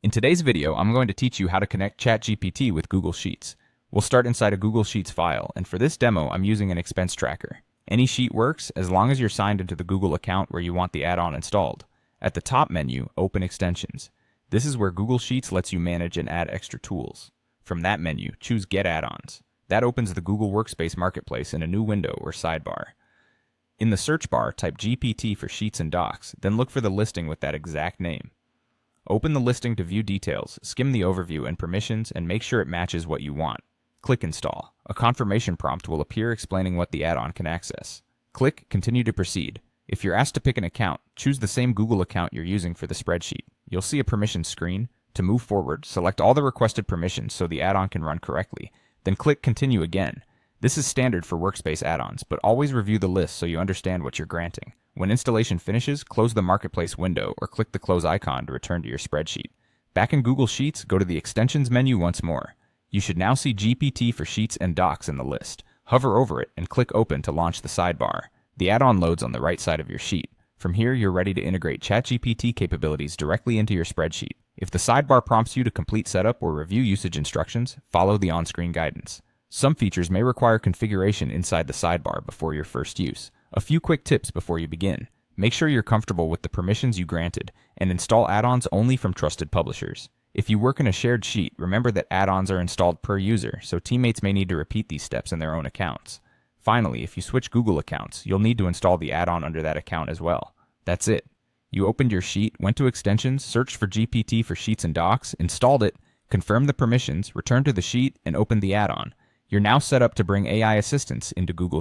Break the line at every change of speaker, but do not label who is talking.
In today's video, I'm going to teach you how to connect ChatGPT with Google Sheets. We'll start inside a Google Sheets file, and for this demo, I'm using an expense tracker. Any sheet works as long as you're signed into the Google account where you want the add-on installed. At the top menu, open Extensions. This is where Google Sheets lets you manage and add extra tools. From that menu, choose Get Add-ons. That opens the Google Workspace Marketplace in a new window or sidebar. In the search bar, type GPT for Sheets and Docs, then look for the listing with that exact name. Open the listing to view details, skim the overview and permissions, and make sure it matches what you want. Click Install. A confirmation prompt will appear explaining what the add-on can access. Click Continue to proceed. If you're asked to pick an account, choose the same Google account you're using for the spreadsheet. You'll see a permission screen. To move forward, select all the requested permissions so the add-on can run correctly. Then click Continue again. This is standard for Workspace add-ons, but always review the list so you understand what you're granting. When installation finishes, close the Marketplace window or click the close icon to return to your spreadsheet. Back in Google Sheets, go to the Extensions menu once more. You should now see GPT for Sheets and Docs in the list. Hover over it and click Open to launch the sidebar. The add-on loads on the right side of your sheet. From here, you're ready to integrate ChatGPT capabilities directly into your spreadsheet. If the sidebar prompts you to complete setup or review usage instructions, follow the on-screen guidance. Some features may require configuration inside the sidebar before your first use. A few quick tips before you begin. Make sure you're comfortable with the permissions you granted, and install add-ons only from trusted publishers. If you work in a shared sheet, remember that add-ons are installed per user, so teammates may need to repeat these steps in their own accounts. Finally, if you switch Google accounts, you'll need to install the add-on under that account as well. That's it. You opened your sheet, went to Extensions, searched for GPT for Sheets and Docs, installed it, confirmed the permissions, returned to the sheet, and opened the add-on. You're now set up to bring AI assistance into Google